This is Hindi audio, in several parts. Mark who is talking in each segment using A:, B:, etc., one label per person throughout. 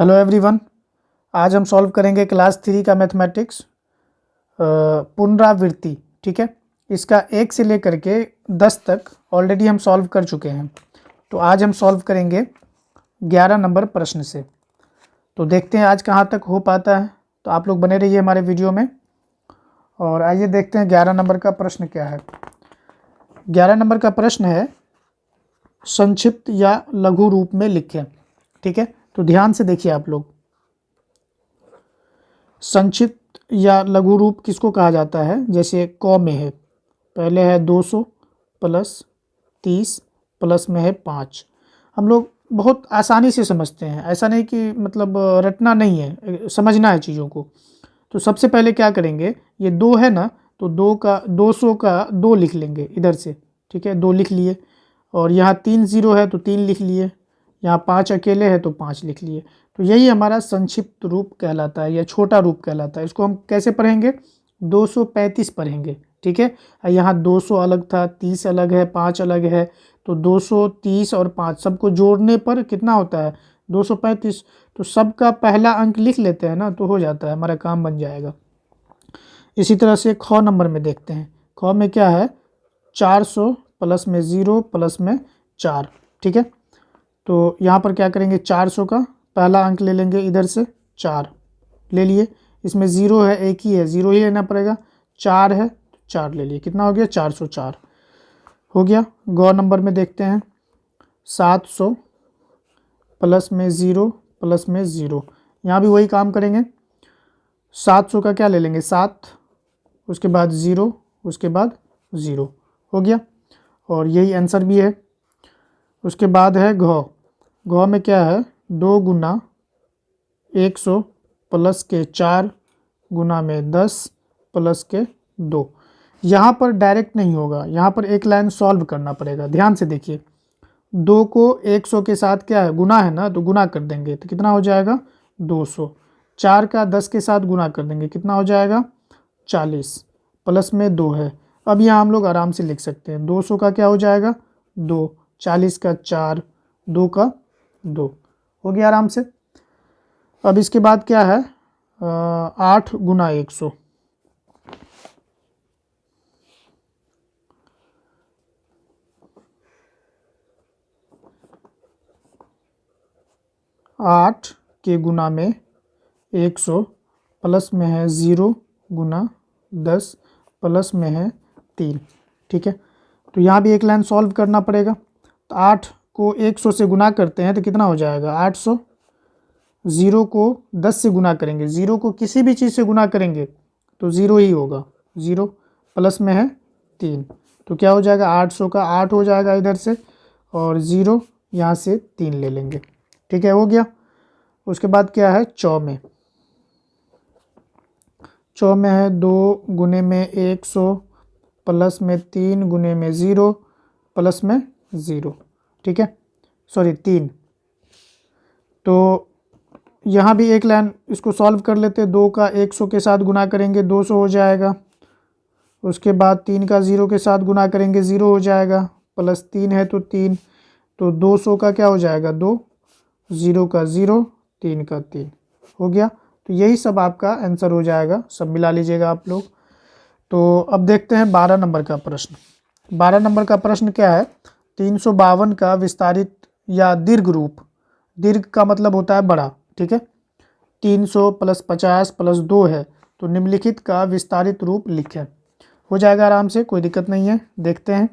A: Hello everyone. आज हम सॉल्व करेंगे क्लास 3 का मैथमेटिक्स पुनरावृत्ति। ठीक है, इसका 1 से लेकर के 10 तक ऑलरेडी हम सॉल्व कर चुके हैं। तो आज हम सॉल्व करेंगे 11 नंबर प्रश्न से। तो देखते हैं आज कहाँ तक हो पाता है। तो आप लोग बने रहिए हमारे वीडियो में और आइए देखते हैं 11 नंबर का प्रश्न क्या है। 11 नंबर का प्रश्न है संक्षिप्त या लघु रूप में लिखें। ठीक है, तो ध्यान से देखिए आप लोग। संक्षिप्त या लघु रूप किसको कहा जाता है? जैसे क में है, पहले है 200 प्लस 30 प्लस में है 5। हम लोग बहुत आसानी से समझते हैं, ऐसा नहीं कि मतलब रटना नहीं है, समझना है चीज़ों को। तो सबसे पहले क्या करेंगे, ये 2 है ना, तो 200 का 2 लिख लेंगे इधर से। ठीक है, 2 लिख लिए। और यहाँ 3 0 है तो 3 लिख लिए। यहाँ 5 अकेले है तो 5 लिख लिए। तो यही हमारा संक्षिप्त रूप कहलाता है या छोटा रूप कहलाता है। इसको हम कैसे पढ़ेंगे? 235 पढ़ेंगे। ठीक है, यहाँ 200 अलग था, 30 अलग है, 5 अलग है, तो 200, 30 और 5 सबको जोड़ने पर कितना होता है? 235। तो सबका पहला अंक लिख लेते हैं ना, तो हो जाता है, हमारा काम बन जाएगा। इसी तरह से ख नंबर में देखते हैं। ख में क्या है? 400 प्लस में 0 प्लस में 4। ठीक है, तो यहाँ पर क्या करेंगे, 400 का पहला अंक ले लेंगे इधर से, 4 ले लिए। इसमें 0 है, एक ही है, 0 ही लेना पड़ेगा। 4 है, 4 ले लिए। कितना हो गया? 404 हो गया। ग नंबर में देखते हैं। 700 प्लस में 0 प्लस में 0। यहाँ भी वही काम करेंगे। 700 का क्या ले लेंगे? 7, उसके बाद 0, उसके बाद 0 हो गया। और यही आंसर भी है। उसके बाद है घ। घ में क्या है? 2 गुना 100 प्लस के 4 गुना में 10 प्लस के 2। यहाँ पर डायरेक्ट नहीं होगा, यहाँ पर एक लाइन सॉल्व करना पड़ेगा। ध्यान से देखिए, 2 को 100 के साथ क्या है? गुना है ना, तो गुना कर देंगे तो कितना हो जाएगा? 200। 4 का 10 के साथ गुना कर देंगे, कितना हो जाएगा? 40 प्लस में 2 है। अब यहाँ हम लोग आराम से लिख सकते हैं। 200 का क्या हो जाएगा? 2, 40 का 4, 2 का 2 हो गया आराम से। अब इसके बाद क्या है? 8 गुना 100। 8 के गुना में 100 प्लस में है 0 गुना 10 प्लस में है 3। ठीक है, तो यहाँ भी एक लाइन सॉल्व करना पड़ेगा। तो 8 को 100 से गुना करते हैं तो कितना हो जाएगा? 800। 0 को 10 से गुना करेंगे, 0 को किसी भी चीज़ से गुना करेंगे तो 0 ही होगा। 0 प्लस में है 3, तो क्या हो जाएगा? 800 का 8 हो जाएगा इधर से, और 0 यहाँ से 3 ले लेंगे। ठीक है, हो गया। उसके बाद क्या है? चौ में। चौ में है 2 गुने में 100 प्लस में 3 गुने में 0 प्लस में 0। ठीक है, सॉरी 3। तो यहाँ भी एक लाइन इसको सॉल्व कर लेते हैं। 2 का 100 के साथ गुना करेंगे, 200 हो जाएगा। उसके बाद 3 का 0 के साथ गुना करेंगे, 0 हो जाएगा। प्लस 3 है तो 3, तो 200 का क्या हो जाएगा? 2, 0 का 0, 3 का 3 हो गया। तो यही सब आपका आंसर हो जाएगा, सब मिला लीजिएगा आप लोग। तो अब देखते हैं 12 नंबर का प्रश्न। 12 नंबर का प्रश्न क्या है? 352 का विस्तारित या दीर्घ रूप। दीर्घ का मतलब होता है बड़ा। ठीक है, 300 प्लस 50 प्लस 2 है, तो निम्नलिखित का विस्तारित रूप लिखें। हो जाएगा आराम से, कोई दिक्कत नहीं है। देखते हैं।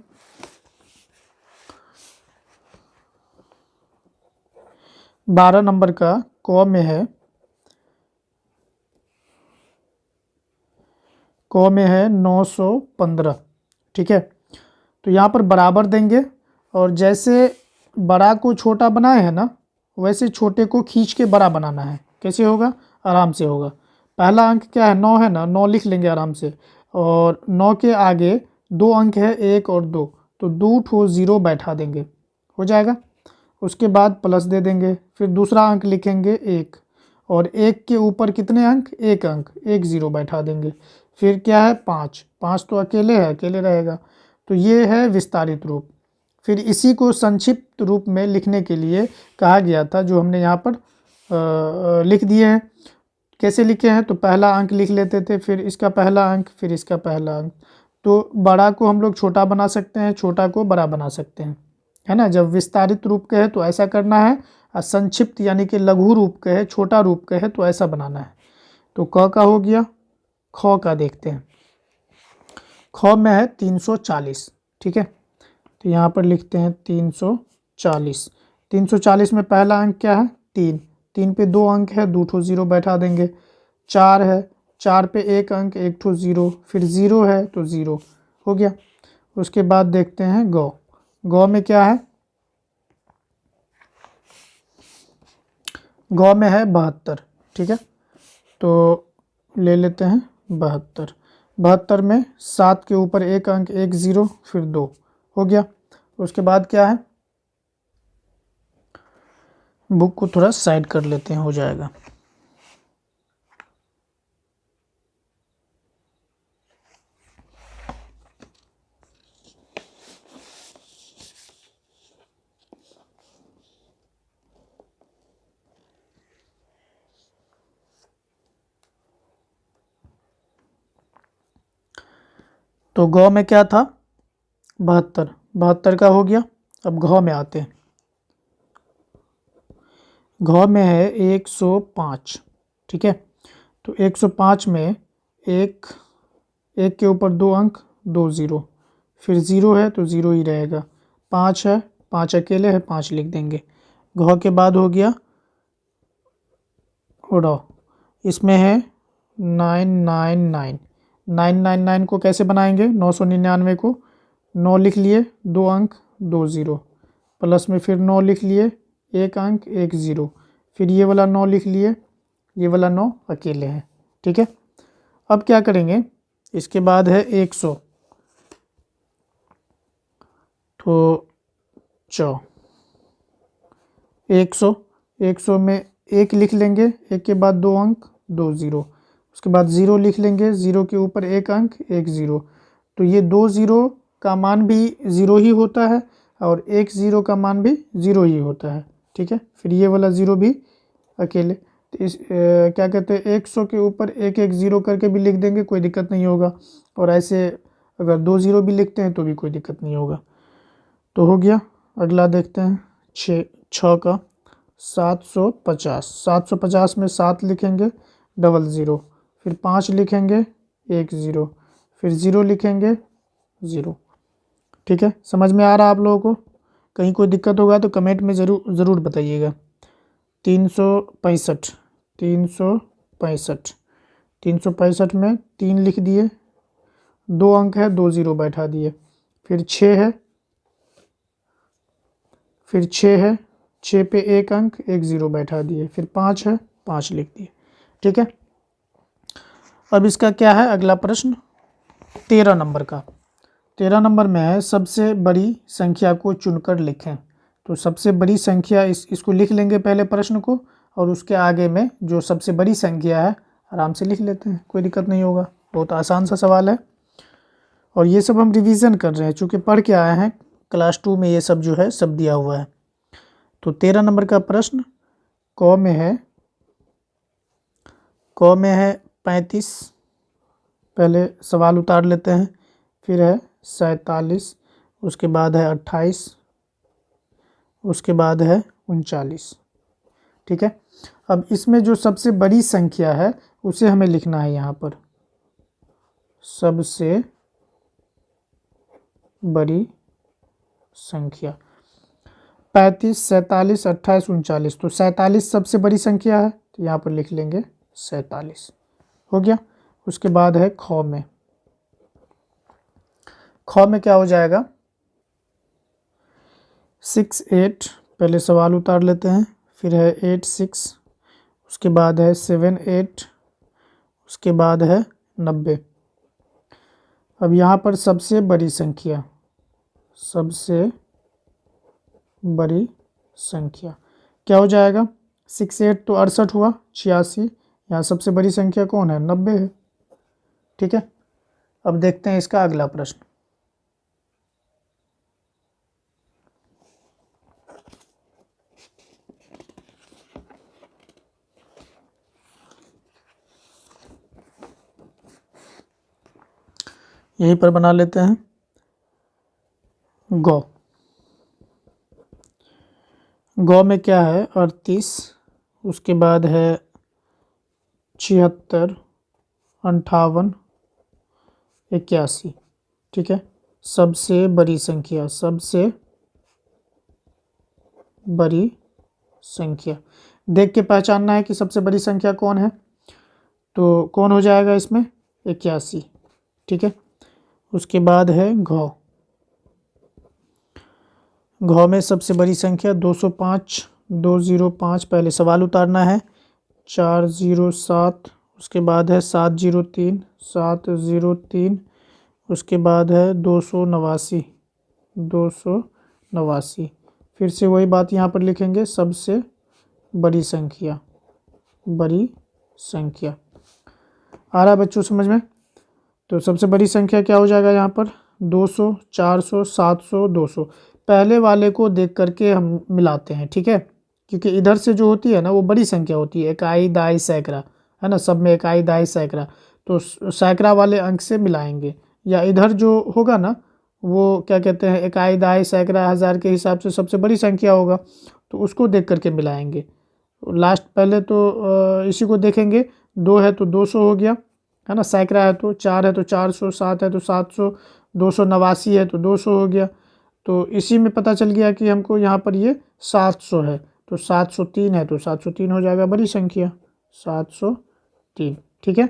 A: बारह नंबर का क में है, क में है 915। ठीक है, तो यहाँ पर बराबर देंगे, और जैसे बड़ा को छोटा बनाए हैं ना, वैसे छोटे को खींच के बड़ा बनाना है। कैसे होगा? आराम से होगा। पहला अंक क्या है? 9 है ना, 9 लिख लेंगे आराम से। और 9 के आगे 2 अंक है, 1 और 2, तो 2 ठो 0 बैठा देंगे, हो जाएगा। उसके बाद प्लस दे देंगे, फिर दूसरा अंक लिखेंगे 1, और 1 के ऊपर कितने अंक? 1 अंक, 1 0 बैठा देंगे। फिर क्या है? 5, 5 तो अकेले है, अकेले रहेगा। तो ये है विस्तारित रूप। फिर इसी को संक्षिप्त रूप में लिखने के लिए कहा गया था, जो हमने यहाँ पर लिख दिए हैं। कैसे लिखे हैं, तो पहला अंक लिख लेते थे, फिर इसका पहला अंक, फिर इसका पहला अंक। तो बड़ा को हम लोग छोटा बना सकते हैं, छोटा को बड़ा बना सकते हैं, है ना। जब विस्तारित रूप के है तो ऐसा करना है, और संक्षिप्त यानी कि लघु रूप के है, छोटा रूप के है तो ऐसा बनाना है। तो क का हो गया, ख का देखते हैं। ख में है 340, ठीक है। तो यहाँ पर लिखते हैं 340। 340 में पहला अंक क्या है, 3। 3 पे 2 अंक है, 2 ठो 0 बैठा देंगे। 4 है, 4 पे 1 अंक, 1 ठो 0, फिर 0 है तो 0 हो गया। उसके बाद देखते हैं गौ। गौ में क्या है, गौ में है 72, ठीक है। तो ले लेते हैं 72। 72 में 7 के ऊपर 1 अंक, 1 0, फिर 2 हो गया। उसके बाद क्या है, बुक को थोड़ा साइड कर लेते हैं, हो जाएगा। तो गौ में क्या था, 72। 72 का हो गया। अब घौ में आते हैं। घौ में है 105, ठीक है। तो 105 में एक के ऊपर 2 अंक, 2 0, फिर 0 है तो 0 ही रहेगा। 5 है, 5 अकेले है, 5 लिख देंगे। घौ के बाद हो गया उड़ो। इसमें है 999। 999 को कैसे बनाएंगे, 999 को 9 लिख लिए, 2 अंक, 2 0, प्लस में फिर 9 लिख लिए, 1 अंक, 1 0, फिर ये वाला 9 लिख लिए, ये वाला 9 अकेले हैं, ठीक है। अब क्या करेंगे, इसके बाद है 100। तो 100, 100 में 1 लिख लेंगे, 1 के बाद 2 अंक, 2 0, उसके बाद 0 लिख लेंगे, 0 के ऊपर 1 अंक, 1 0। तो ये 2 0 का मान भी 0 ही होता है, और 1 0 का मान भी 0 ही होता है, ठीक है। फिर ये वाला 0 भी अकेले। तो इस क्या कहते हैं, 100 के ऊपर 1 1 0 करके भी लिख देंगे, कोई दिक्कत नहीं होगा। और ऐसे अगर 2 0 भी लिखते हैं तो भी कोई दिक्कत नहीं होगा। तो हो गया। अगला देखते हैं 6 का 750। 750 में 7 लिखेंगे, 00, फिर 5 लिखेंगे, 1 0, फिर 0 लिखेंगे, 0, ठीक है। समझ में आ रहा आप लोगों को, कहीं कोई दिक्कत होगा तो कमेंट में ज़रूर बताइएगा। 365। 365। 365 में 3 लिख दिए, 2 अंक है, 2 0 बैठा दिए, फिर 6 है, फिर 6 है, 6 पे 1 अंक, 1 0 बैठा दिए, फिर 5 है, 5 लिख दिए, ठीक है। अब इसका क्या है अगला प्रश्न, 13 नंबर का। 13 नंबर में है सबसे बड़ी संख्या को चुनकर लिखें। तो सबसे बड़ी संख्या इसको लिख लेंगे पहले प्रश्न को, और उसके आगे में जो सबसे बड़ी संख्या है आराम से लिख लेते हैं, कोई दिक्कत नहीं होगा। बहुत आसान सा सवाल है, और ये सब हम रिवीजन कर रहे हैं, चूँकि पढ़ के आए हैं क्लास 2 में, ये सब जो है सब दिया हुआ है। तो 13 नंबर का प्रश्न क में है, क में है 35, पहले सवाल उतार लेते हैं। फिर है 47, उसके बाद है 28, उसके बाद है 39, ठीक है। अब इसमें जो सबसे बड़ी संख्या है उसे हमें लिखना है यहाँ पर, सबसे बड़ी संख्या। 35, 47, 28, 39। तो 47 सबसे बड़ी संख्या है, तो यहाँ पर लिख लेंगे 47, हो गया। उसके बाद है ख में। ख में क्या हो जाएगा, 6 8, पहले सवाल उतार लेते हैं। फिर है 8 6, उसके बाद है 7 8, उसके बाद है 90। अब यहाँ पर सबसे बड़ी संख्या, सबसे बड़ी संख्या क्या हो जाएगा, 6 8 तो 68 हुआ, 86। यहाँ सबसे बड़ी संख्या कौन है, 90 है, ठीक है। अब देखते हैं इसका अगला प्रश्न। यहीं पर बना लेते हैं गौ। गौ में क्या है 38, उसके बाद है 76, 58, 81। ठीक है, सबसे बड़ी संख्या, सबसे बड़ी संख्या देख के पहचानना है कि सबसे बड़ी संख्या कौन है। तो कौन हो जाएगा इसमें 81। ठीक है, उसके बाद है घौ। घौ में सबसे बड़ी संख्या 205, 205 पहले सवाल उतारना है, 407, उसके बाद है 703, 703, उसके बाद है 289, 289। फिर से वही बात यहाँ पर लिखेंगे, सबसे बड़ी संख्या, बड़ी संख्या। आ रहा है बच्चों समझ में? तो सबसे बड़ी संख्या क्या हो जाएगा यहाँ पर 200, 400, 700, 200। पहले वाले को देख करके हम मिलाते हैं, ठीक है, क्योंकि इधर से जो होती है ना वो बड़ी संख्या होती है, इकाई दहाई सैकड़ा, है ना, सब में इकाई दहाई सैकड़ा, तो सैकड़ा वाले अंक से मिलाएंगे। या इधर जो होगा ना वो क्या कहते हैं इकाई दहाई सैकड़ा हज़ार के हिसाब से सबसे बड़ी संख्या होगा, तो उसको देख करके मिलाएंगे। लास्ट पहले तो इसी को देखेंगे, 2 है तो 200 हो गया, है ना, सैकड़ा है तो 4 है तो 400, 7 है तो 700, 289 है तो 200 हो गया। तो इसी में पता चल गया कि हमको यहाँ पर ये 700 है, तो 703 है तो 703 हो जाएगा बड़ी संख्या, 703। ठीक है,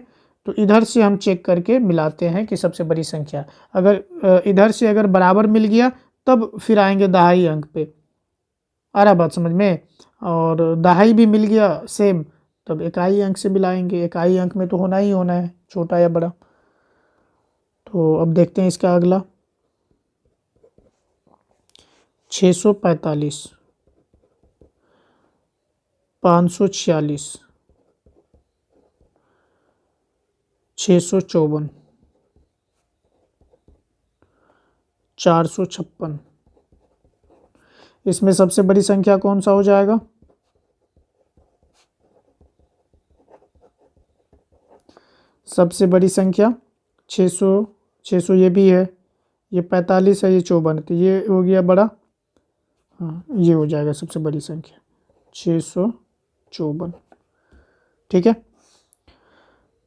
A: तो इधर से हम चेक करके मिलाते हैं कि सबसे बड़ी संख्या। अगर इधर से अगर बराबर मिल गया तब फिर आएंगे दहाई अंक पे। आ रहा बात समझ में? और दहाई भी मिल गया सेम, तब इकाई अंक से मिलाएंगे। इकाई अंक में तो होना ही होना है, छोटा या बड़ा। तो अब देखते हैं इसका अगला, 645, 546, 654, 456। इसमें सबसे बड़ी संख्या कौन सा हो जाएगा? सबसे बड़ी संख्या 600, 600 ये भी है, ये 45 है, ये 54 है, तो ये हो गया बड़ा, हाँ ये हो जाएगा सबसे बड़ी संख्या 654। ठीक है,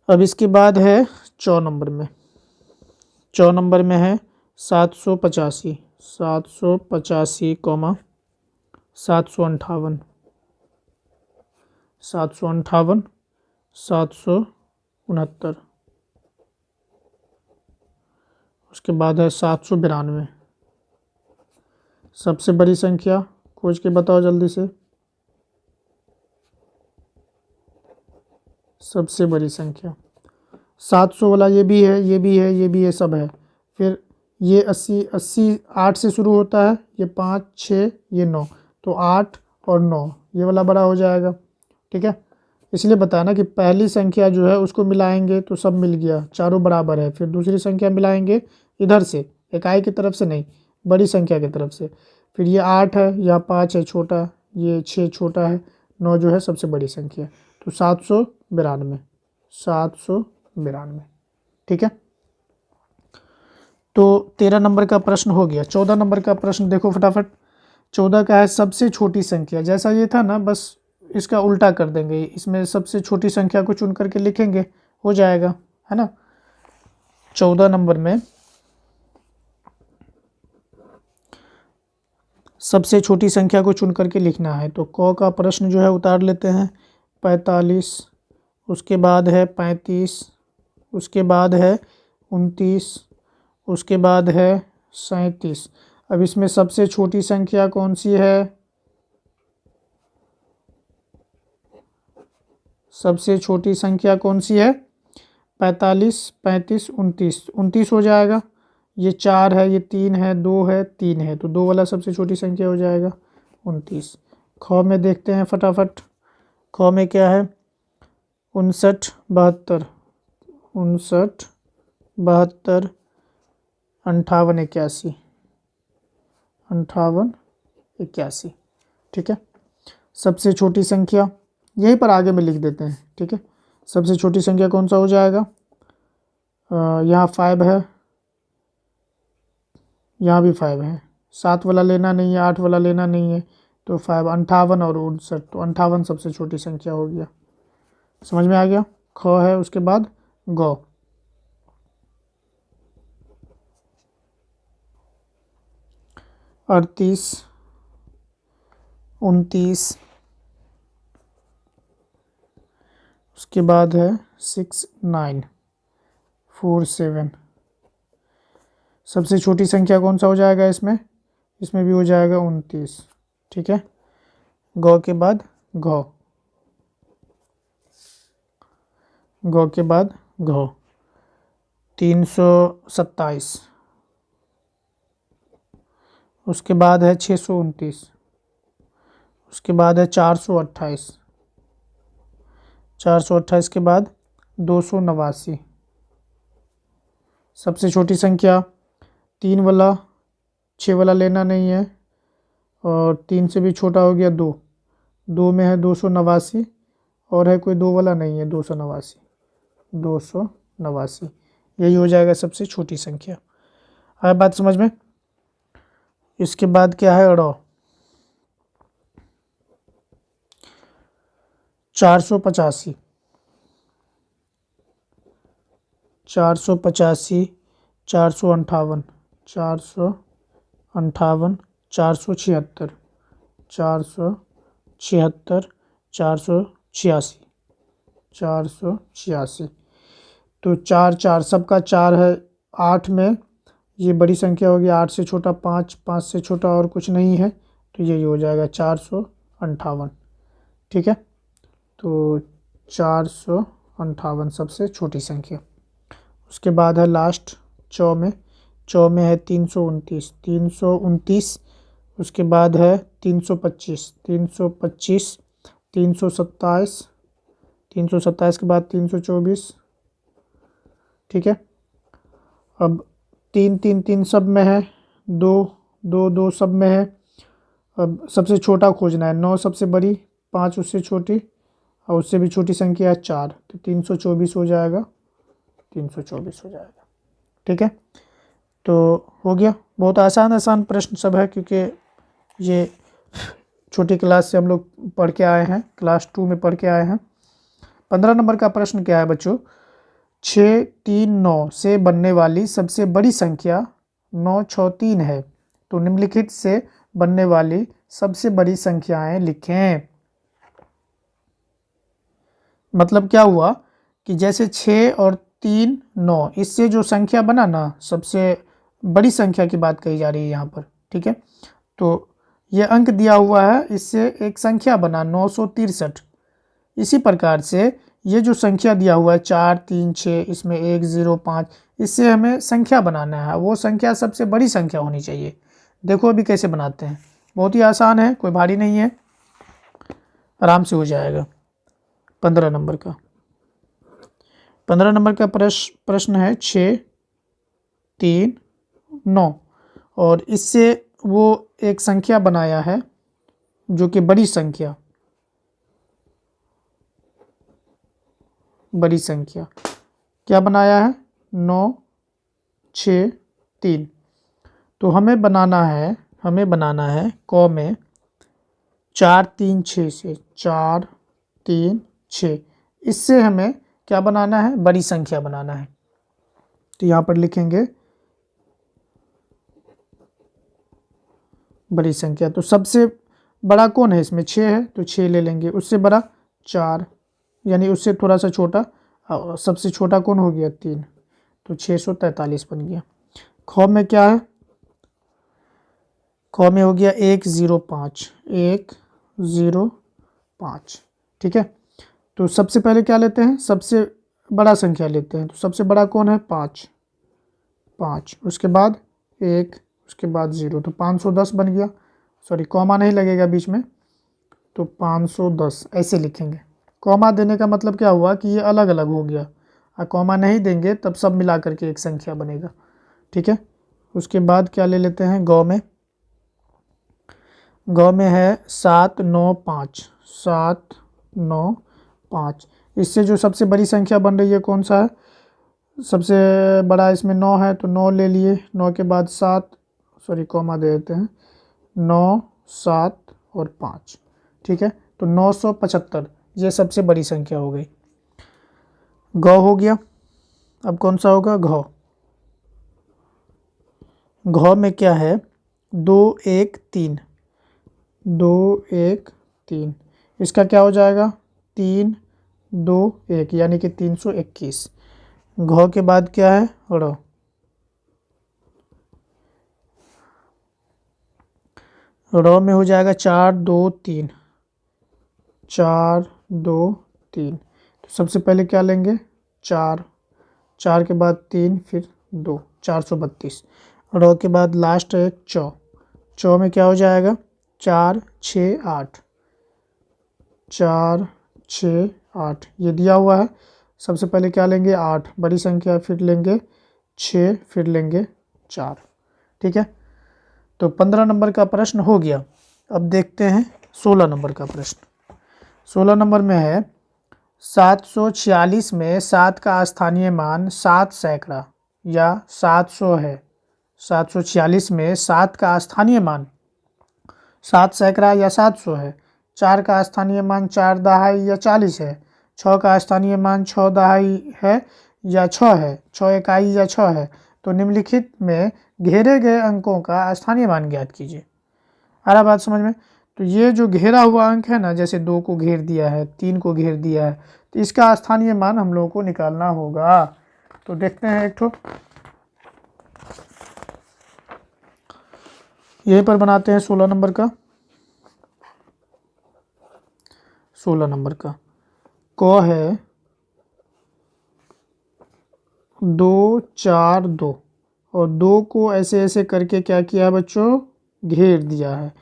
A: अब इसके बाद है 4 नंबर में, 4 नंबर में है 785, 785, 758, 758, 769, उसके बाद है 792। सबसे बड़ी संख्या खोज के बताओ जल्दी से, सबसे बड़ी संख्या 700 वाला ये भी है, ये भी है, ये भी है, सब है। फिर ये 80, 80 8 से शुरू होता है, ये 5, 6, ये 9, तो 8 और 9 ये वाला बड़ा हो जाएगा। ठीक है, इसलिए बताया ना कि पहली संख्या जो है उसको मिलाएंगे तो सब मिल गया, चारों बराबर है। फिर दूसरी संख्या मिलाएंगे इधर से, इकाई की तरफ से नहीं, बड़ी संख्या की तरफ से। फिर ये 8 है, यहाँ 5 है छोटा, ये 6 छोटा है, 9 जो है सबसे बड़ी संख्या, तो 792, 792। ठीक है, तो 13 नंबर का प्रश्न हो गया। 14 नंबर का प्रश्न देखो फटाफट। 14 का है सबसे छोटी संख्या, जैसा ये था ना बस इसका उल्टा कर देंगे, इसमें सबसे छोटी संख्या को चुन करके लिखेंगे, हो जाएगा, है ना। 14 नंबर में सबसे छोटी संख्या को चुन करके लिखना है, तो क का प्रश्न जो है उतार लेते हैं, 45, उसके बाद है 35, उसके बाद है 29, उसके बाद है 37। अब इसमें सबसे छोटी संख्या कौन सी है? सबसे छोटी संख्या कौन सी है? 45, 35, 29, 29 हो जाएगा। ये 4 है, ये 3 है, 2 है, 3 है, तो 2 वाला सबसे छोटी संख्या हो जाएगा 29। ख में देखते हैं फटाफट। ख में क्या है? 59, 72, 59, 72, 58, 81, 58, 81। ठीक है, सबसे छोटी संख्या यहीं पर आगे में लिख देते हैं। ठीक है, सबसे छोटी संख्या कौन सा हो जाएगा? यहाँ 5 है, यहाँ भी 5 है, 7 वाला लेना नहीं है, 8 वाला लेना नहीं है, तो 5 58 और 59, तो 58 सबसे छोटी संख्या हो गया। समझ में आ गया। ख है, उसके बाद गौ। अड़तीस, 29, उसके बाद है 6947। सबसे छोटी संख्या कौन सा हो जाएगा इसमें? इसमें भी हो जाएगा 29। ठीक है, गौ के बाद घौ, गौ के बाद घौ। 327, उसके बाद है 629, उसके बाद है 428, 428 के बाद 289। सबसे छोटी संख्या 3 वाला, 6 वाला लेना नहीं है, और 3 से भी छोटा हो गया 2, 2 में है 289, और है कोई 2 वाला नहीं है, 289, 289 यही हो जाएगा सबसे छोटी संख्या। आया बात समझ में। इसके बाद क्या है? अड़ो, 485, 485, 458, 458, 476, 476, 486, 486। तो 4 4 सबका 4 है 8 में, ये बड़ी संख्या होगी। 8 से छोटा 5, 5 से छोटा और कुछ नहीं है, तो यही हो जाएगा 458। ठीक है, तो 458 सबसे छोटी संख्या। उसके बाद है लास्ट चौ में, चौ में है 329, 329, उसके बाद है 325, 325, 327, 327 के बाद 324। ठीक है, अब 3 3 3 सब में है, 2 2 2 सब में है। अब सबसे छोटा खोजना है। 9 सबसे बड़ी, 5 उससे छोटी, और उससे भी छोटी संख्या है 4, तो 324 हो जाएगा, 324 हो जाएगा। ठीक है, तो हो गया। बहुत आसान आसान प्रश्न सब है, क्योंकि ये छोटी क्लास से हम लोग पढ़ के आए हैं, क्लास 2 में पढ़ के आए हैं। 15 नंबर का प्रश्न क्या है बच्चों? 639 से बनने वाली सबसे बड़ी संख्या 963 है, तो निम्नलिखित से बनने वाली सबसे बड़ी संख्याएं लिखें। मतलब क्या हुआ कि जैसे 6 और 3 9, इससे जो संख्या बना ना, सबसे बड़ी संख्या की बात कही जा रही है यहाँ पर। ठीक है, तो ये अंक दिया हुआ है, इससे एक संख्या बना 963। इसी प्रकार से ये जो संख्या दिया हुआ है 4 3 6, इसमें 1 0 5, इससे हमें संख्या बनाना है। वो संख्या सबसे बड़ी संख्या होनी चाहिए। देखो अभी कैसे बनाते हैं, बहुत ही आसान है, कोई भारी नहीं है, आराम से हो जाएगा। 15 नंबर का 15 नंबर का प्रश्न है 6 3 9, और इससे वो एक संख्या बनाया है जो कि बड़ी संख्या, बड़ी संख्या क्या बनाया है? 9 6 3। तो हमें बनाना है क में 4 3 6 से, 4 3 6, इससे हमें क्या बनाना है? बड़ी संख्या बनाना है। तो यहाँ पर लिखेंगे बड़ी संख्या। तो सबसे बड़ा कौन है इसमें? 6 है, तो 6 ले लेंगे। उससे बड़ा 4, यानी उससे थोड़ा सा छोटा, और सबसे छोटा कौन हो गया? 3, तो 643 बन गया। ख में क्या है? ख में हो गया 1 0 5, 1 0 5। ठीक है, तो सबसे पहले क्या लेते हैं? सबसे बड़ा संख्या लेते हैं। तो सबसे बड़ा कौन है? 5, 5, उसके बाद 1, उसके बाद 0, तो 510 बन गया। सॉरी, कॉमा नहीं लगेगा बीच में, तो 510 ऐसे लिखेंगे। कॉमा देने का मतलब क्या हुआ कि ये अलग अलग हो गया, और कॉमा नहीं देंगे तब सब मिला करके एक संख्या बनेगा। ठीक है, उसके बाद क्या ले लेते हैं? गौ में, गौ में है 7 9 5, 7 9 5। इससे जो सबसे बड़ी संख्या बन रही है कौन सा है? सबसे बड़ा इसमें 9 है, तो 9 ले लिए। 9 के बाद 7, सॉरी कॉमा दे देते हैं, 9, 7 और 5। ठीक है, तो 975 ये सबसे बड़ी संख्या हो गई। गौ हो गया। अब कौन सा होगा? घौ। घौ में क्या है? 2, 1, 3, 2, 1, 3, इसका क्या हो जाएगा? 3, 2, 1 यानी कि 321। घौ के बाद क्या है? ड़। ड़ में हो जाएगा 4, 2, 3, 4, 2, 3। तो सबसे पहले क्या लेंगे? 4, 4 के बाद 3 फिर 2, 432। ड़ के बाद लास्ट है चौ। चौ में क्या हो जाएगा? 4, 6, 8, 4, 6, 8 ये दिया हुआ है। सबसे पहले क्या लेंगे? 8 बड़ी संख्या, फिर लेंगे 6, फिर लेंगे 4। ठीक है, तो 15 नंबर का प्रश्न हो गया। अब देखते हैं 16 नंबर का प्रश्न। 16 नंबर में है 746 में 7 का स्थानीय मान 7 सैकड़ा या 700 है। 746 में 7 का स्थानीय मान 7 सैकड़ा या 700 है। 4 का स्थानीय मान 4 दहाई या 40 है। 6 का स्थानीय मान 6 दहाई है या 6 है, 6 इकाई या 6 है। तो निम्नलिखित में घेरे गए अंकों का स्थानीय मान ज्ञात कीजिए। आ रहा बात समझ में? तो ये जो घेरा हुआ अंक है ना, जैसे 2 को घेर दिया है, 3 को घेर दिया है, तो इसका स्थानीय मान हम लोगों को निकालना होगा। तो देखते हैं एक ठो यहीं पर बनाते हैं 16 नंबर का। 16 नंबर का क है 2, 4, 2 और 2 को ऐसे ऐसे करके क्या किया है बच्चों? घेर दिया है।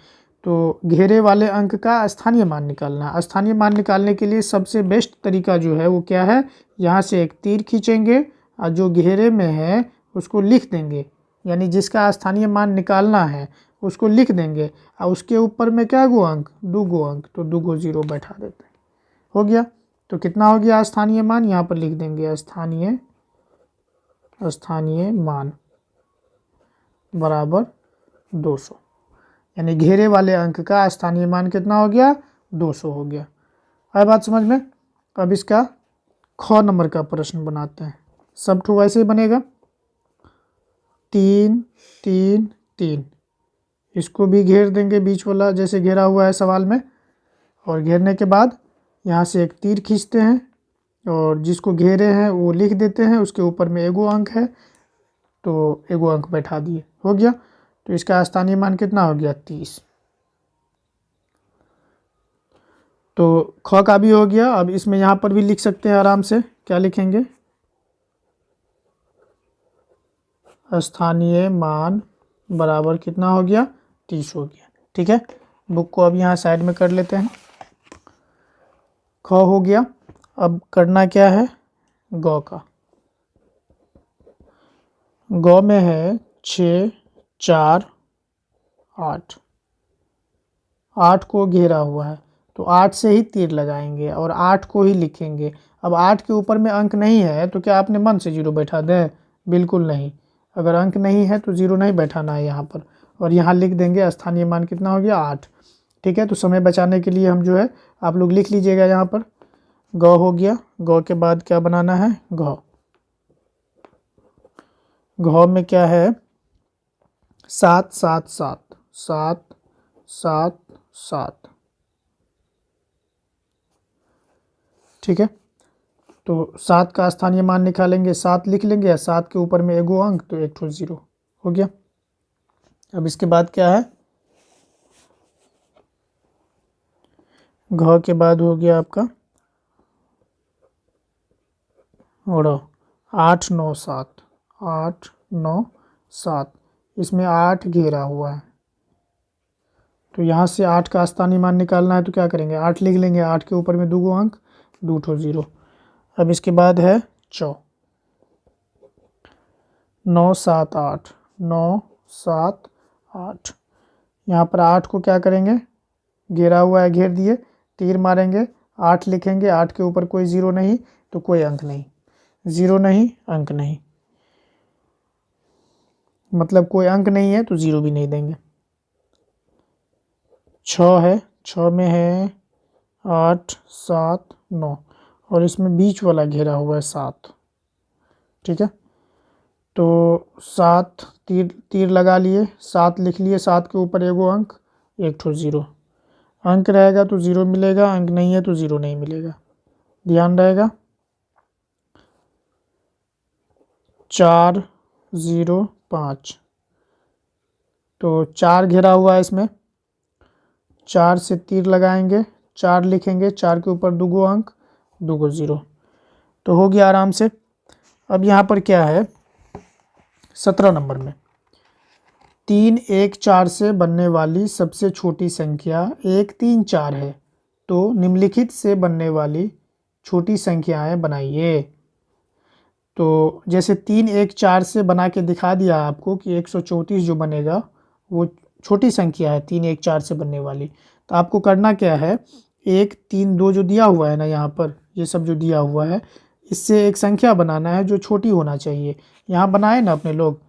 A: तो घेरे वाले अंक का स्थानीय मान निकालना है। स्थानीय मान निकालने के लिए सबसे बेस्ट तरीका जो है वो क्या है? यहाँ से एक तीर खींचेंगे और जो घेरे में है उसको लिख देंगे, यानी जिसका स्थानीय मान निकालना है उसको लिख देंगे और उसके ऊपर में क्या गो अंक? 2 गो अंक, तो 2 गो 0 बैठा देते हैं। हो गया। तो कितना हो गया स्थानीय मान? यहाँ पर लिख देंगे स्थानीय मान बराबर 200, यानी घेरे वाले अंक का स्थानीय मान कितना हो गया? 200 हो गया। है बात समझ में? अब इसका ख नंबर का प्रश्न बनाते हैं। सब ठो वैसे ही बनेगा, 3, 3, 3, इसको भी घेर देंगे बीच वाला जैसे घेरा हुआ है सवाल में। और घेरने के बाद यहाँ से एक तीर खींचते हैं और जिसको घेरे हैं वो लिख देते हैं, उसके ऊपर में एगो अंक है तो एगो अंक बैठा दिए। हो गया। तो इसका स्थानीय मान कितना हो गया? 30। तो ख का भी हो गया। अब इसमें यहाँ पर भी लिख सकते हैं आराम से। क्या लिखेंगे? स्थानीय मान बराबर कितना हो गया? 30 हो गया। ठीक है, बुक को अब यहाँ साइड में कर लेते हैं। ख हो गया। अब करना क्या है? गौ का। गौ में है 6, 4, 8, 8 को घेरा हुआ है तो 8 से ही तीर लगाएंगे और 8 को ही लिखेंगे। अब 8 के ऊपर में अंक नहीं है तो क्या आपने मन से 0 बैठा दें? बिल्कुल नहीं। अगर अंक नहीं है तो 0 नहीं बैठाना है यहाँ पर, और यहाँ लिख देंगे स्थानीय मान कितना हो गया? 8। ठीक है, तो समय बचाने के लिए हम जो है आप लोग लिख लीजिएगा यहाँ पर। गौ हो गया। गौ के बाद क्या बनाना है? घौ। घौ में क्या है? 7, 7, 7, 7, 7, 7। ठीक है, तो 7 का स्थानीय मान निकालेंगे, 7 लिख लेंगे या 7 के ऊपर में एगो अंक तो एक ठो 0 हो गया। अब इसके बाद क्या है? घ के बाद हो गया आपका ड़। 8, 9, 7, 8, 9, 7, इसमें 8 घेरा हुआ है तो यहाँ से 8 का स्थानीय मान निकालना है तो क्या करेंगे? 8 लिख लेंगे, 8 के ऊपर में 2 गो अंक, 2 ठो 0। अब इसके बाद है चौ। 9, 7, 8, 9, 7, 8, यहाँ पर 8 को क्या करेंगे? घेरा हुआ है, घेर दिए, तीर मारेंगे, 8 लिखेंगे, 8 के ऊपर कोई 0 नहीं तो कोई अंक नहीं, 0 नहीं, अंक नहीं। मतलब कोई अंक नहीं है तो 0 भी नहीं देंगे। 6 है, 6 में है 8 7 9 और इसमें बीच वाला घेरा हुआ है 7। ठीक है, तो 7 तीर तीर लगा लिए, 7 लिख लिए, 7 के ऊपर एगो अंक, एक ठो 0। अंक रहेगा तो 0 मिलेगा, अंक नहीं है तो 0 नहीं मिलेगा, ध्यान रहेगा। 4 0 5, तो 4 घेरा हुआ है इसमें, 4 से तीर लगाएंगे, 4 लिखेंगे, 4 के ऊपर दूगो अंक, दूगो 0, तो हो गया आराम से। अब यहाँ पर क्या है 17 नंबर में, 3 1 4 से बनने वाली सबसे छोटी संख्या 1 3 4 है, तो निम्नलिखित से बनने वाली छोटी संख्याएं बनाइए। तो जैसे 3 1 4 से बना के दिखा दिया आपको कि 134 जो बनेगा वो छोटी संख्या है 3 1 4 से बनने वाली। तो आपको करना क्या है, 1 3 2 जो दिया हुआ है ना, यहाँ पर ये सब जो दिया हुआ है, इससे एक संख्या बनाना है जो छोटी होना चाहिए। यहाँ बनाए ना अपने लोग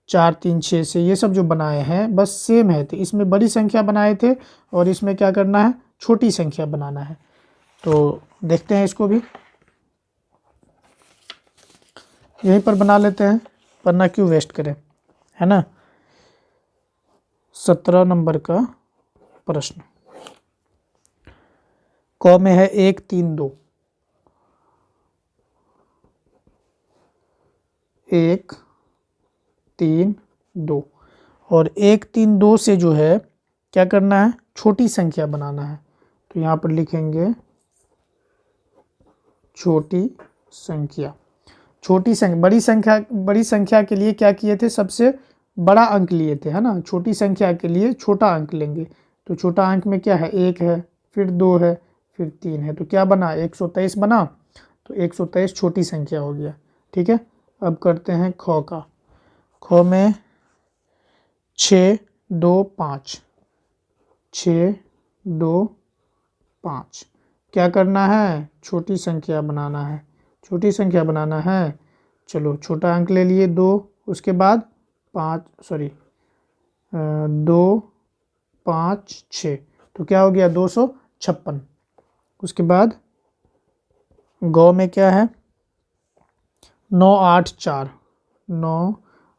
A: 4 3 6 से, ये सब जो बनाए हैं बस सेम है, तो इसमें बड़ी संख्या बनाए थे और इसमें क्या करना है, छोटी संख्या बनाना है। तो देखते हैं इसको भी, यहीं पर बना लेते हैं, वरना क्यों वेस्ट करें, है ना। 17 नंबर का प्रश्न, क में है 1 3 2, 1 3 2 और 1 3 2 से जो है क्या करना है, छोटी संख्या बनाना है। तो यहाँ पर लिखेंगे छोटी संख्या। छोटी संख्या, बड़ी संख्या के लिए क्या किए थे, सबसे बड़ा अंक लिए थे, है ना। छोटी संख्या के लिए छोटा अंक लेंगे, तो छोटा अंक में क्या है, 1 है, फिर 2 है, फिर 3 है, तो क्या बना 123 बना। तो 123 छोटी संख्या हो गया। ठीक है, अब करते हैं ख का। ख में 6 2 5, 6 2 5, क्या करना है, छोटी संख्या बनाना है। छोटी संख्या बनाना है, चलो छोटा अंक ले लिए 2, उसके बाद 2 5 6, तो क्या हो गया 256। उसके बाद गौ में क्या है 9 8 4, 9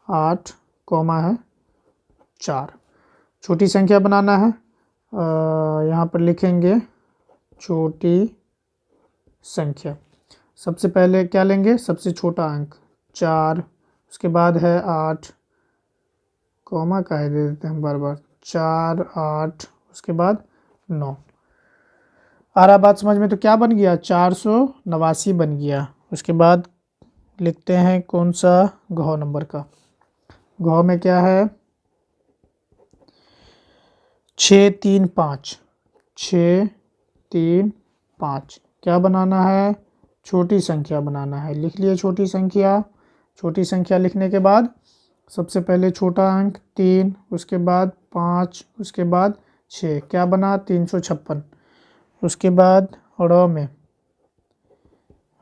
A: 8 कॉमा है 4, छोटी संख्या बनाना है। यहाँ पर लिखेंगे छोटी संख्या। सबसे पहले क्या लेंगे, सबसे छोटा अंक 4, उसके बाद है 8, कॉमा का है दे देते हैं बार बार, 4 8, उसके बाद 9। आ रहा बात समझ में, तो क्या बन गया 489 बन गया। उसके बाद लिखते हैं कौन सा, घ नंबर का। घ में क्या है 6 3 5, 6 3 5, क्या बनाना है, छोटी संख्या बनाना है। लिख लिए छोटी संख्या। छोटी संख्या लिखने के बाद सबसे पहले छोटा अंक 3, उसके बाद 5, उसके बाद 6, क्या बना 356। उसके बाद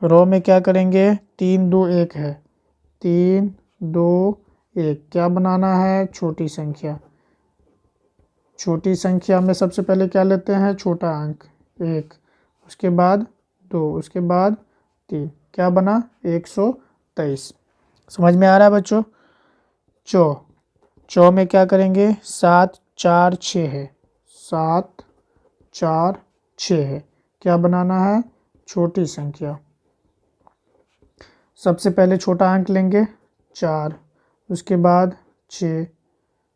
A: रो में क्या करेंगे, 3 2 1 है, 3 2 1, क्या बनाना है, छोटी संख्या। छोटी संख्या में सबसे पहले क्या लेते हैं, छोटा अंक 1, उसके बाद 2, उसके बाद 3, क्या बना 123। समझ में आ रहा है बच्चों। चौ में क्या करेंगे 7 4 6 है, 7 4 6 है, क्या बनाना है, छोटी संख्या। सबसे पहले छोटा अंक लेंगे 4, उसके बाद 6,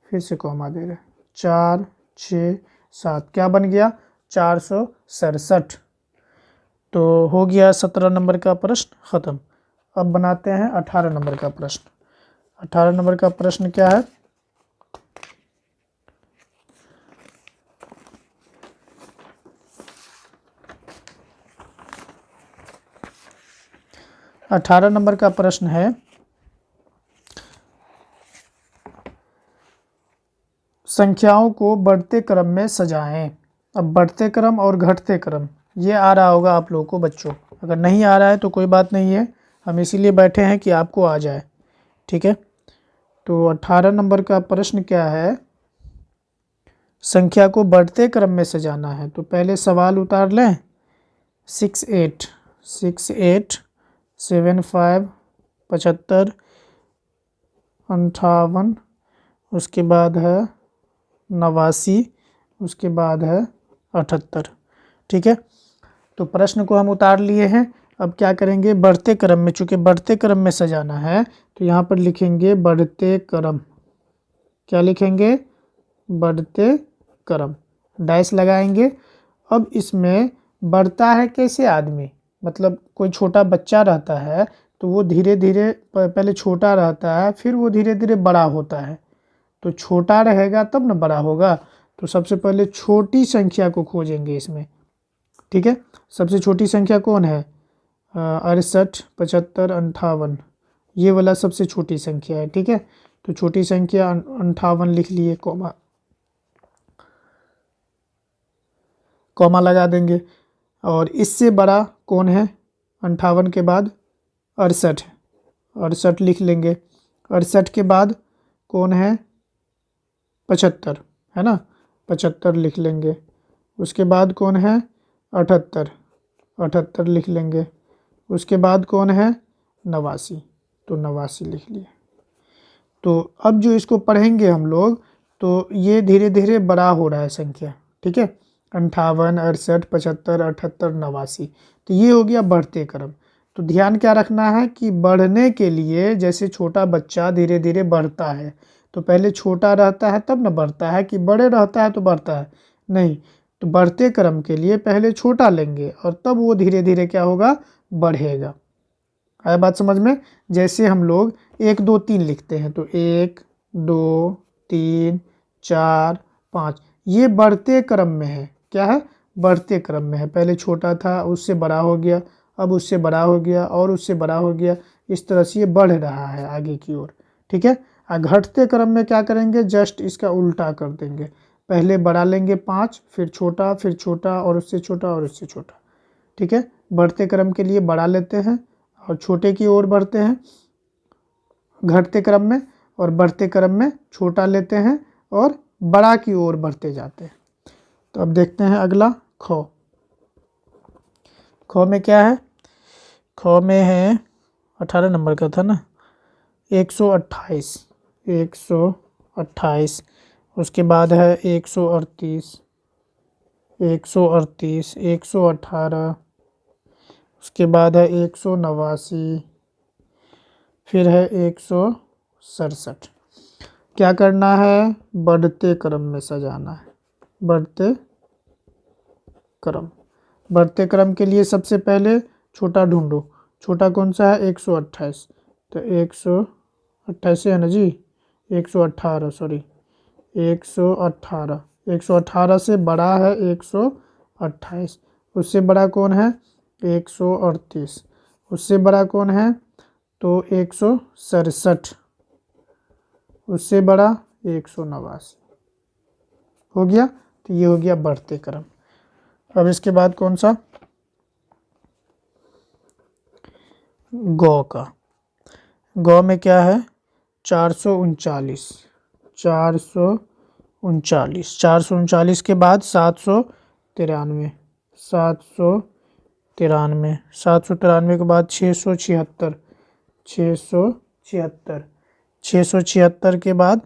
A: फिर से कॉमा दे रहे 4 6 7, क्या बन गया 467। तो हो गया 17 नंबर का प्रश्न ख़त्म। अब बनाते हैं 18 नंबर का प्रश्न। 18 नंबर का प्रश्न क्या है, अठारह नंबर का प्रश्न है संख्याओं को बढ़ते क्रम में सजाएं। अब बढ़ते क्रम और घटते क्रम ये आ रहा होगा आप लोगों को बच्चों, अगर नहीं आ रहा है तो कोई बात नहीं है, हम इसीलिए बैठे हैं कि आपको आ जाए। ठीक है, तो 18 नंबर का प्रश्न क्या है, संख्या को बढ़ते क्रम में सजाना है। तो पहले सवाल उतार लें, 6 8 6 8 7 5 75 58, उसके बाद है 89, उसके बाद है 78। ठीक है, तो प्रश्न को हम उतार लिए हैं। अब क्या करेंगे, बढ़ते क्रम में, चूंकि बढ़ते क्रम में सजाना है तो यहाँ पर लिखेंगे बढ़ते क्रम। क्या लिखेंगे, बढ़ते क्रम, डैश लगाएंगे। अब इसमें बढ़ता है कैसे आदमी, मतलब कोई छोटा बच्चा रहता है तो वो धीरे धीरे पहले छोटा रहता है, फिर वो धीरे धीरे बड़ा होता है। तो छोटा रहेगा तब ना बड़ा होगा। तो सबसे पहले छोटी संख्या को खोजेंगे इसमें। ठीक है, सबसे छोटी संख्या कौन है, 68 75 58, ये वाला सबसे छोटी संख्या है। ठीक है, तो छोटी संख्या 58 लिख लिए, कॉमा लगा देंगे। और इससे बड़ा कौन है, 58 के बाद 68, 68 लिख लेंगे। 68 के बाद कौन है, 75, है ना, 75 लिख लेंगे। उसके बाद कौन है, 78, 78 लिख लेंगे। उसके बाद कौन है, 89, तो 89 लिख लिए। तो अब जो इसको पढ़ेंगे हम लोग, तो ये धीरे धीरे बड़ा हो रहा है संख्या। ठीक है, 58 68 75 78 89, तो ये हो गया बढ़ते क्रम। तो ध्यान क्या रखना है कि बढ़ने के लिए, जैसे छोटा बच्चा धीरे धीरे बढ़ता है, तो पहले छोटा रहता है तब न बढ़ता है, कि बड़े रहता है तो बढ़ता है, नहीं। तो बढ़ते क्रम के लिए पहले छोटा लेंगे और तब वो धीरे धीरे क्या होगा, बढ़ेगा। आया बात समझ में। जैसे हम लोग 1 2 3 लिखते हैं, तो 1 2 3 4 5, ये बढ़ते क्रम में है। क्या है, बढ़ते क्रम में है। पहले छोटा था, उससे बड़ा हो गया, अब उससे बड़ा हो गया और उससे बड़ा हो गया, इस तरह से ये बढ़ रहा है आगे की ओर। ठीक है, घटते क्रम में क्या करेंगे, जस्ट इसका उल्टा कर देंगे। पहले बड़ा लेंगे 5, फिर छोटा और उससे छोटा और उससे छोटा। ठीक है, बढ़ते क्रम के लिए बड़ा लेते हैं और छोटे की ओर बढ़ते हैं घटते क्रम में, और बढ़ते क्रम में छोटा लेते हैं और बड़ा की ओर बढ़ते जाते हैं। तो अब देखते हैं अगला, ख। ख में क्या है, ख में है 18 नंबर का था ना, 128, 128। उसके बाद है 138, 138, 118। उसके बाद है 189, फिर है 167। क्या करना है, बढ़ते क्रम में सजाना है। बढ़ते क्रम, बढ़ते क्रम के लिए सबसे पहले छोटा ढूंढो। छोटा कौन सा है, 128, तो 128 है ना जी, 118, सॉरी 118। 118 से बड़ा है 128, उससे बड़ा कौन है, 138, उससे बड़ा कौन है, तो 167, उससे बड़ा 189 हो गया। तो ये हो गया बढ़ते क्रम। अब इसके बाद कौन सा, गौ का। गौ में क्या है, 439, 439, 439 के बाद 793, 793, 793 के बाद 676, 676, 676 के बाद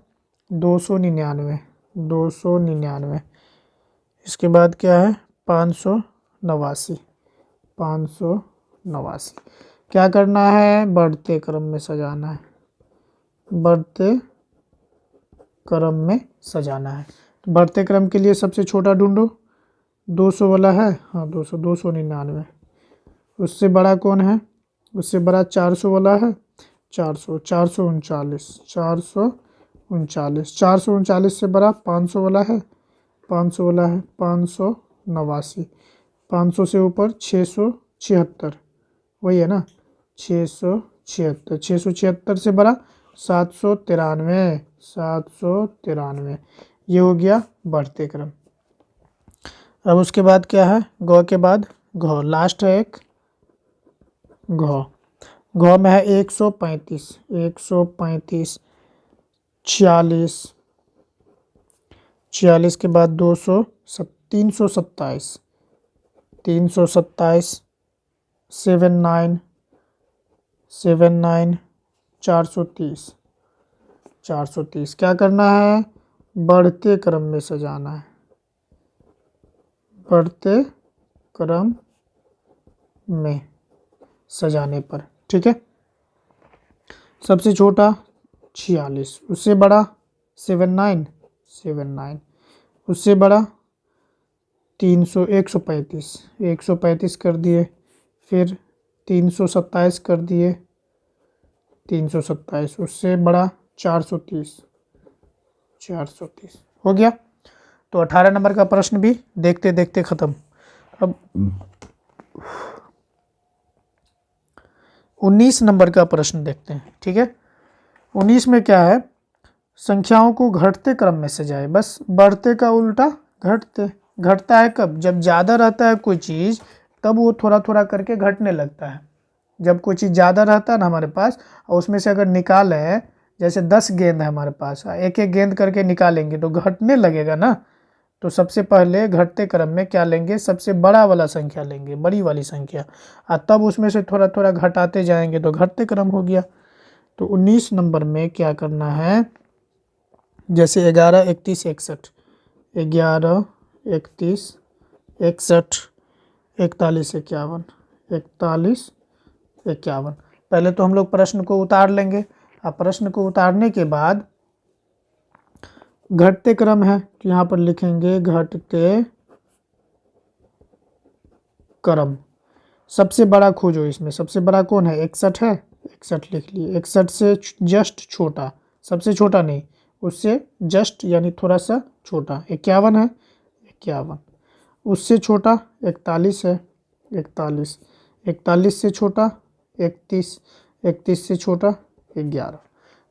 A: 299, 299। इसके बाद क्या है, 589, 589। क्या करना है, बढ़ते क्रम में सजाना है। बढ़ते क्रम में सजाना है। तो बढ़ते क्रम के लिए सबसे छोटा ढूंढो, 200 वाला है, हाँ 200, 299। उससे बड़ा कौन है, उससे बड़ा 400 वाला है, 400, 439, 439, 439 से बड़ा 500 वाला है, 500 वाला है, 589। 500 से ऊपर 676, वही है ना, 676, 676 से बड़ा 793, 793। ये हो गया बढ़ते क्रम। अब उसके बाद क्या है, गौ के बाद घ, लास्ट है एक घ। घ में है 135, 135, 46, 46 के बाद 327, 327, 79, 79, 430, 430। क्या करना है? बढ़ते क्रम में सजाना है, बढ़ते क्रम में सजाने पर। ठीक है, सबसे छोटा 46, उससे बड़ा 79, 79, उससे बड़ा 135, 135 कर दिए, फिर 327 कर दिए, 327, उससे बड़ा 430, 430 हो गया। तो 18 नंबर का प्रश्न भी देखते देखते ख़त्म। अब 19 नंबर का प्रश्न देखते हैं। ठीक है, 19 में क्या है? संख्याओं को घटते क्रम में सजाए। बस बढ़ते का उल्टा घटते। घटता है कब? जब ज़्यादा रहता है कोई चीज़, तब वो थोड़ा थोड़ा करके घटने लगता है। जब कोई चीज़ ज़्यादा रहता है ना हमारे पास, और उसमें से अगर निकालें, जैसे 10 गेंद है हमारे पास, एक एक गेंद करके निकालेंगे तो घटने लगेगा ना। तो सबसे पहले घटते क्रम में क्या लेंगे? सबसे बड़ा वाला संख्या लेंगे, बड़ी वाली संख्या, और तब उसमें से थोड़ा थोड़ा घटाते जाएंगे तो घटते क्रम हो गया। तो 19 नंबर में क्या करना है? जैसे 11, 31, 61, 11, 31, 61, 41, 51, 41, 51। पहले तो हम लोग प्रश्न को उतार लेंगे। अब प्रश्न को उतारने के बाद घटते क्रम है तो यहाँ पर लिखेंगे घटते क्रम। सबसे बड़ा खोजो। इसमें सबसे बड़ा कौन है? 61 है, 61 लिख लिए। 61 से जस्ट छोटा, सबसे छोटा नहीं, उससे जस्ट यानी थोड़ा सा छोटा 51 है, 51। उससे छोटा 41 है, 41। 41 से छोटा 31, 31 से छोटा 11।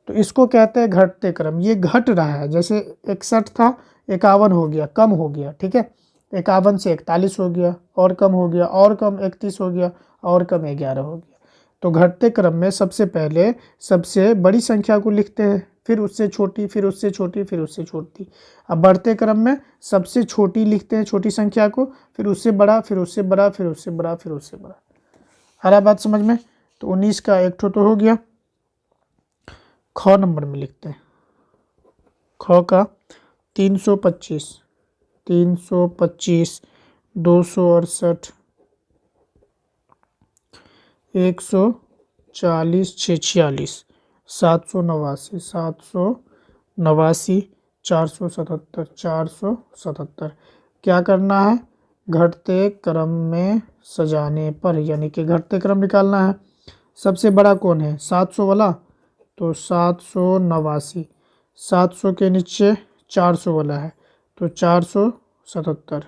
A: तो इसको कहते हैं घटते क्रम। ये घट रहा है, जैसे 61 था 51 हो गया, कम हो गया। ठीक है, 51 से 41 हो गया, और कम हो गया, और कम 31 हो गया, और कम 11 हो गया। तो घटते क्रम में सबसे पहले सबसे बड़ी संख्या को लिखते हैं, फिर उससे छोटी, फिर उससे छोटी, फिर उससे छोटी। अब बढ़ते क्रम में सबसे छोटी लिखते हैं, छोटी संख्या को, फिर उससे बड़ा, फिर उससे बड़ा, फिर उससे बड़ा, फिर उससे बड़ा। आ रहा बात समझ में? तो 19 का एक ठो तो हो गया। ख नंबर में लिखते हैं। ख का 325, 325, 268, 140, 46, 789, 789, 477, 477। क्या करना है? घटते क्रम में सजाने पर, यानी कि घटते क्रम निकालना है। सबसे बड़ा कौन है? 700 वाला, तो 789। 700 के नीचे 400 वाला है, तो 477,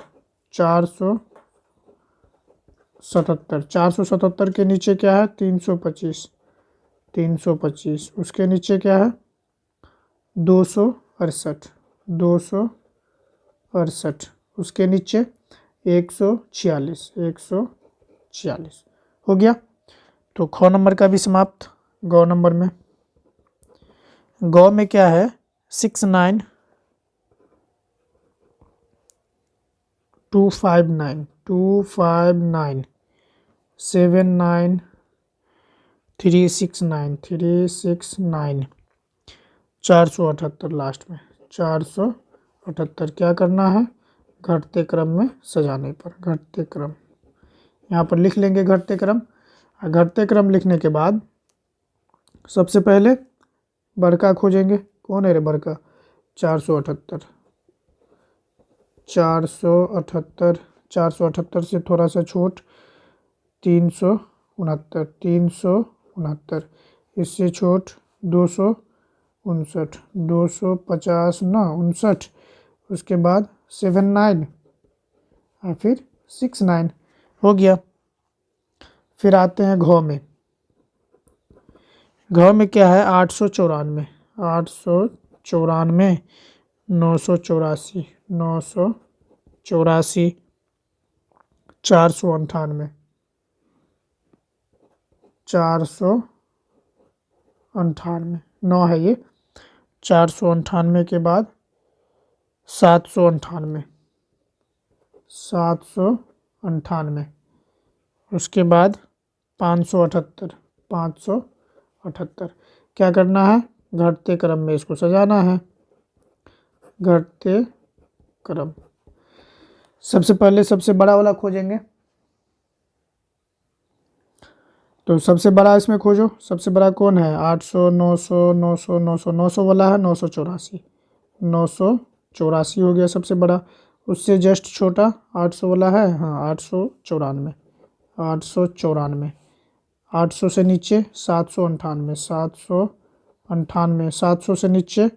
A: 477। 477 के नीचे क्या है? 325, 325। उसके नीचे क्या है? 268, 268। उसके नीचे 146, 146 हो गया। तो ख नंबर का भी समाप्त। ग नंबर में, ग में क्या है? 69, 259, 259, 79, 369, 369, 478 लास्ट में, 478। क्या करना है? घटते क्रम में सजाने पर, घटते क्रम यहाँ पर लिख लेंगे घटते क्रम। घटते क्रम लिखने के बाद सबसे पहले बड़का खोजेंगे। कौन है रे बड़का? 478, 478, 478 से थोड़ा सा छोट 369, 369। इससे छोट 259, 250 ना 59। उसके बाद 79 और फिर 69 हो गया। फिर आते हैं घ में। घ में क्या है? 894, 894, 984, 984, 498, 498, 9 है ये, 498 के बाद 798, 798, उसके बाद 578, 578। क्या करना है, घटते क्रम में इसको सजाना है, घटते क्रम। सबसे पहले सबसे बड़ा वाला खोजेंगे, तो सबसे बड़ा इसमें खोजो। सबसे बड़ा कौन है, 800, 900, 900, 900, 900 वाला है 984, 984 हो गया सबसे बड़ा। उससे जस्ट छोटा 800 वाला है, हाँ 894, 894। 800 से नीचे 798, 798। 700 से नीचे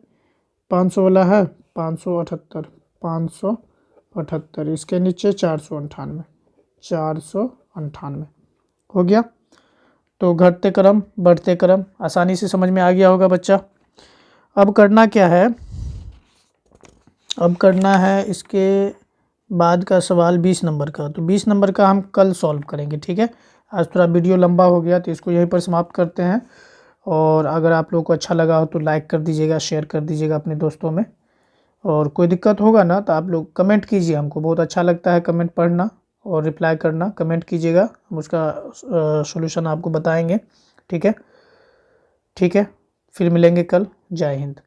A: 500 वाला है, 578, 578। इसके नीचे 498, 498 हो गया। तो घटते क्रम बढ़ते क्रम आसानी से समझ में आ गया होगा बच्चा। अब करना क्या है, अब करना है इसके बाद का सवाल 20 नंबर का। तो 20 नंबर का हम कल सॉल्व करेंगे, ठीक है। आज थोड़ा वीडियो लंबा हो गया तो इसको यहीं पर समाप्त करते हैं। और अगर आप लोगों को अच्छा लगा हो तो लाइक कर दीजिएगा, शेयर कर दीजिएगा अपने दोस्तों में। और कोई दिक्कत होगा ना तो आप लोग कमेंट कीजिए, हमको बहुत अच्छा लगता है कमेंट पढ़ना और रिप्लाई करना। कमेंट कीजिएगा, हम उसका सॉल्यूशन आपको बताएंगे, ठीक है। ठीक है, फिर मिलेंगे कल। जय हिंद।